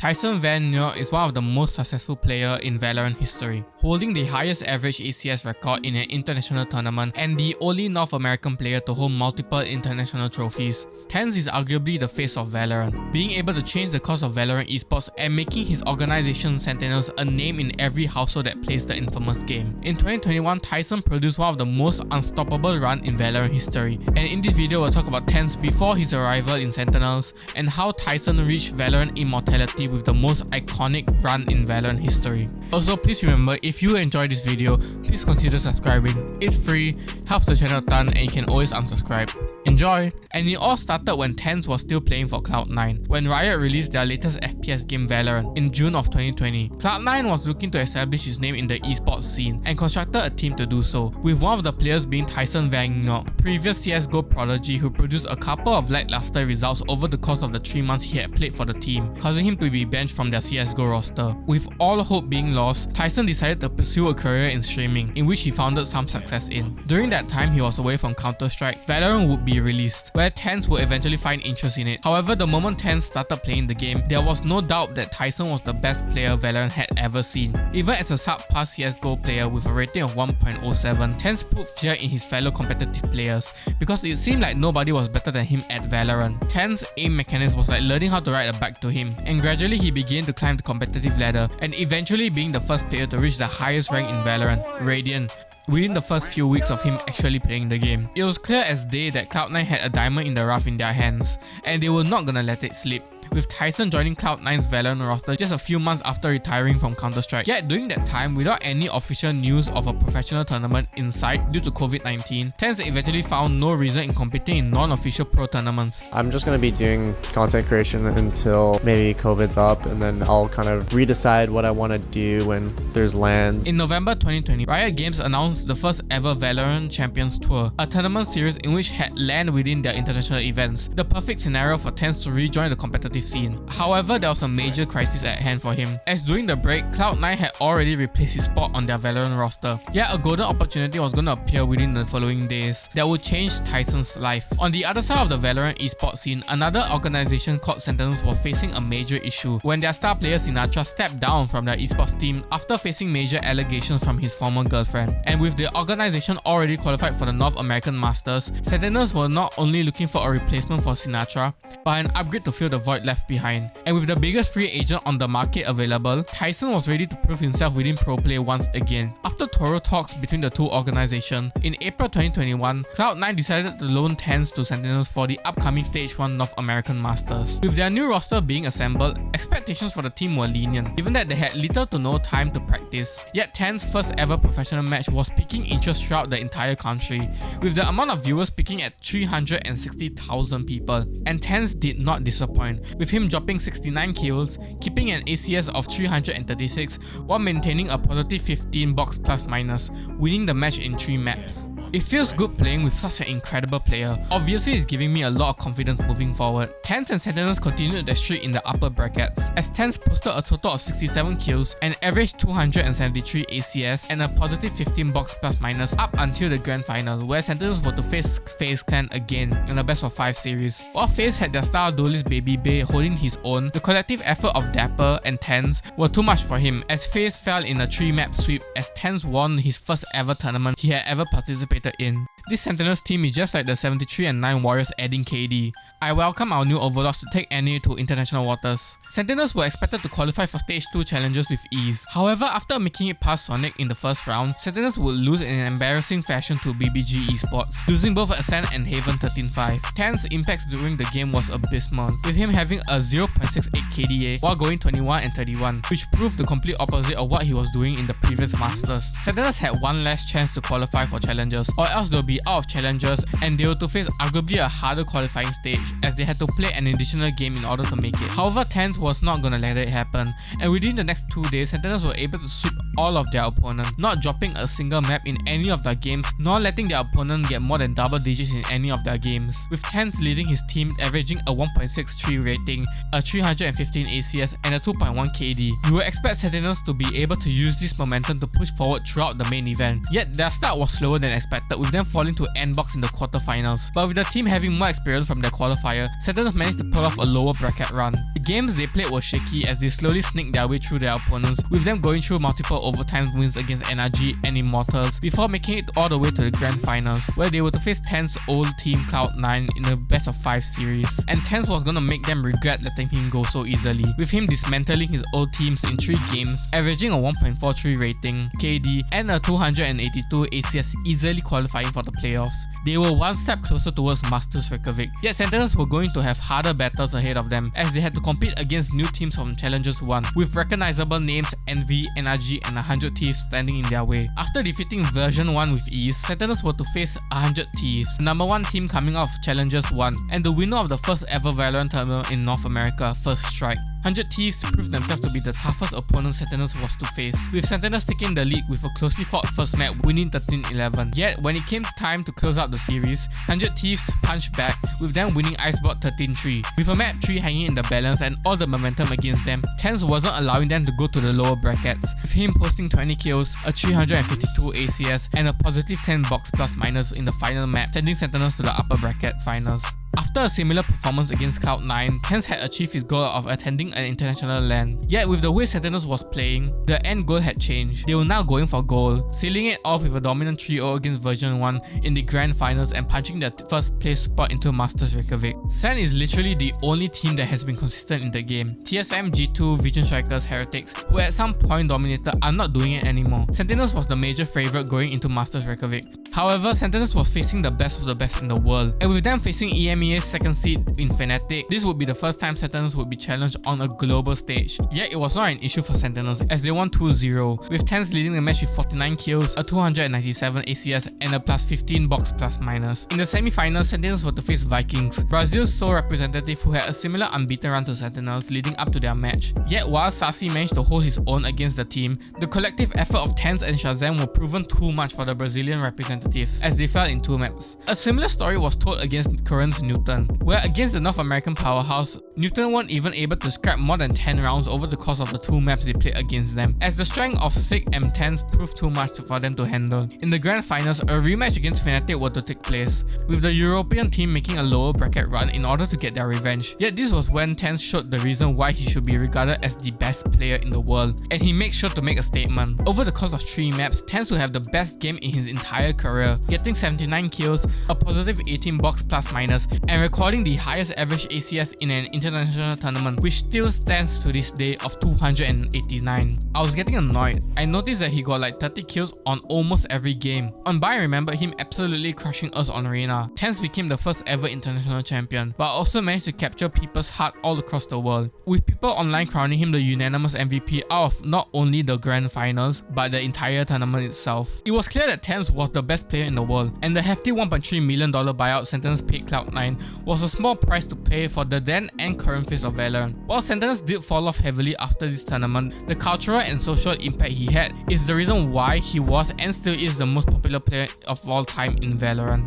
Tyson Van Neur is one of the most successful players in Valorant history, holding the highest average ACS record in an international tournament and the only North American player to hold multiple international trophies. TenZ is arguably the face of Valorant, being able to change the course of Valorant esports and making his organization Sentinels a name in every household that plays the infamous game. In 2021, Tyson produced one of the most unstoppable run in Valorant history, and in this video we'll talk about TenZ before his arrival in Sentinels and how Tyson reached Valorant immortality with the most iconic run in Valorant history. Also, please remember, if you enjoyed this video, please consider subscribing. It's free, helps the channel a ton, and you can always unsubscribe. Enjoy! And it all started when TenZ was still playing for Cloud9, when Riot released their latest FPS game Valorant in June of 2020. Cloud9 was looking to establish its name in the esports scene and constructed a team to do so, with one of the players being Tyson Van Neur, previous CSGO prodigy who produced a couple of lackluster results over the course of the 3 months he had played for the team, causing him to be benched from their CSGO roster. With all hope being lost, Tyson decided to pursue a career in streaming, in which he founded some success in. During that time he was away from Counter-Strike, Valorant would be released, where TenZ would eventually find interest in it. However, the moment TenZ started playing the game, there was no doubt that Tyson was the best player Valorant had ever seen. Even as a subpar CSGO player with a rating of 1.07, TenZ put fear in his fellow competitive players because it seemed like nobody was better than him at Valorant. TenZ's aim mechanism was like learning how to ride a bike to him, and gradually he began to climb the competitive ladder and eventually being the first player to reach the highest rank in Valorant, Radiant, within the first few weeks of him actually playing the game. It was clear as day that Cloud9 had a diamond in the rough in their hands, and they were not gonna let it slip, with Tyson joining Cloud9's Valorant roster just a few months after retiring from Counter-Strike. Yet during that time, without any official news of a professional tournament in sight due to COVID-19, TenZ eventually found no reason in competing in non-official pro tournaments. I'm just going to be doing content creation until maybe COVID's up, and then I'll kind of redecide what I want to do when there's LANs. In November 2020, Riot Games announced the first ever Valorant Champions Tour, a tournament series in which had LAN within their international events, the perfect scenario for TenZ to rejoin the competitive scene. However, there was a major crisis at hand for him, as during the break, Cloud9 had already replaced his spot on their Valorant roster. Yet a golden opportunity was going to appear within the following days that would change Tyson's life. On the other side of the Valorant esports scene, another organization called Sentinels was facing a major issue when their star player Sinatra stepped down from their esports team after facing major allegations from his former girlfriend. And with the organization already qualified for the North American Masters, Sentinels were not only looking for a replacement for Sinatra, but an upgrade to fill the void left behind. And with the biggest free agent on the market available, Tyson was ready to prove himself within pro play once again. After thorough talks between the two organizations, in April 2021, Cloud9 decided to loan TenZ to Sentinels for the upcoming Stage 1 North American Masters. With their new roster being assembled, expectations for the team were lenient, given that they had little to no time to practice. Yet TenZ's first ever professional match was piquing interest throughout the entire country, with the amount of viewers peaking at 360,000 people. And TenZ did not disappoint, with him dropping 69 kills, keeping an ACS of 336 while maintaining a positive 15 box plus minus, winning the match in 3 maps. It feels good playing with such an incredible player. Obviously, it's giving me a lot of confidence moving forward. TenZ and Sentinels continued their streak in the upper brackets, as TenZ posted a total of 67 kills, an average 273 ACS, and a positive 15 box plus minus up until the grand final, where Sentinels were to face FaZe Clan again in the best of 5 series. While FaZe had their star duelist Baby Bay holding his own, the collective effort of Dapper and TenZ were too much for him, as FaZe fell in a 3-map sweep as TenZ won his first ever tournament he had ever participated in. This Sentinels team is just like the 73-9 Warriors adding KD. I welcome our new overlords to take NA to international waters. Sentinels were expected to qualify for Stage 2 challenges with ease. However, after making it past Sonic in the first round, Sentinels would lose in an embarrassing fashion to BBG Esports, losing both Ascent and Haven 13-5. TenZ's impacts during the game was abysmal, with him having a 0.68 KDA while going 21 and 31, which proved the complete opposite of what he was doing in the previous Masters. Sentinels had one last chance to qualify for challenges, or else they'll be out of challenges and they were to face arguably a harder qualifying stage, as they had to play an additional game in order to make it. However, TenZ was not gonna let it happen, and within the next 2 days, Sentinels were able to sweep all of their opponents, not dropping a single map in any of their games, nor letting their opponent get more than double digits in any of their games, with TenZ leading his team averaging a 1.63 rating, a 315 ACS, and a 2.1 KD. You would expect Sentinels to be able to use this momentum to push forward throughout the main event, yet their start was slower than expected, with them falling falling to end box in the quarterfinals. But with the team having more experience from their qualifier, Sentinels managed to pull off a lower bracket run. The games they played were shaky as they slowly sneaked their way through their opponents, with them going through multiple overtime wins against NRG and Immortals before making it all the way to the grand finals, where they were to face TenZ's old team Cloud9 in the best of 5 series. And TenZ was gonna make them regret letting him go so easily, with him dismantling his old teams in 3 games, averaging a 1.43 rating, KD, and a 282 ACS, easily qualifying for the playoffs. They were one step closer towards Masters Reyjavik, yet Sentinels were going to have harder battles ahead of them as they had to compete against new teams from Challengers 1, with recognizable names Envy, NRG and 100 Thieves standing in their way. After defeating version 1 with ease, Sentinels were to face 100 Thieves, the number 1 team coming out of Challengers 1, and the winner of the first ever Valorant tournament in North America, First Strike. 100 Thieves proved themselves to be the toughest opponent Sentinels was to face, with Sentinels taking the lead with a closely fought first map, winning 13-11. Yet, when it came time to close out the series, 100 Thieves punched back, with them winning Icebot 13-3. With a map 3 hanging in the balance and all the momentum against them, TenZ wasn't allowing them to go to the lower brackets, with him posting 20 kills, a 352 ACS, and a positive 10 box plus minus in the final map, sending Sentinels to the upper bracket finals. After a similar performance against Cloud9, TenZ had achieved his goal of attending an international LAN. Yet with the way Sentinels was playing, the end goal had changed. They were now going for gold, sealing it off with a dominant 3-0 against version 1 in the grand finals and punching their first place spot into Masters Reyjavik. Sen is literally the only team that has been consistent in the game. TSM, G2, Vision Strikers, Heretics, who at some point dominated, are not doing it anymore. Sentinels was the major favourite going into Masters Reyjavik. However, Sentinels was facing the best of the best in the world, and with them facing EMEA's second seed in Fnatic, this would be the first time Sentinels would be challenged on a global stage. Yet it was not an issue for Sentinels as they won 2-0, with TenZ leading the match with 49 kills, a 297 ACS and a plus 15 box plus minus. In the semi-finals, Sentinels were to face Vikings, Brazil's sole representative who had a similar unbeaten run to Sentinels leading up to their match. Yet while Sassy managed to hold his own against the team, the collective effort of TenZ and Shazam were proven too much for the Brazilian representatives as they fell in 2 maps. A similar story was told against Current's Newton, where against the North American powerhouse, Newton weren't even able to scrap more than 10 rounds over the course of the 2 maps they played against them, as the strength of Sig and TenZ proved too much for them to handle. In the grand finals, a rematch against Fnatic were to take place, with the European team making a lower bracket run in order to get their revenge. Yet this was when TenZ showed the reason why he should be regarded as the best player in the world, and he made sure to make a statement. Over the course of 3 maps, TenZ would have the best game in his entire career, getting 79 kills, a positive 18 box plus minus, and recording the highest average ACS in an international tournament, which still stands to this day of 289. I was getting annoyed. I noticed that he got like 30 kills on almost every game. On Buy, I remember him absolutely crushing us on Reyna. TenZ became the first ever international champion, but also managed to capture people's heart all across the world, with people online crowning him the unanimous MVP out of not only the grand finals, but the entire tournament itself. It was clear that TenZ was the best player in the world, and the hefty $1.3 million buyout Sentinels paid Cloud9 was a small price to pay for the then and current face of Valorant. While Sentinels did fall off heavily after this tournament, the cultural and social impact he had is the reason why he was and still is the most popular player of all time in Valorant.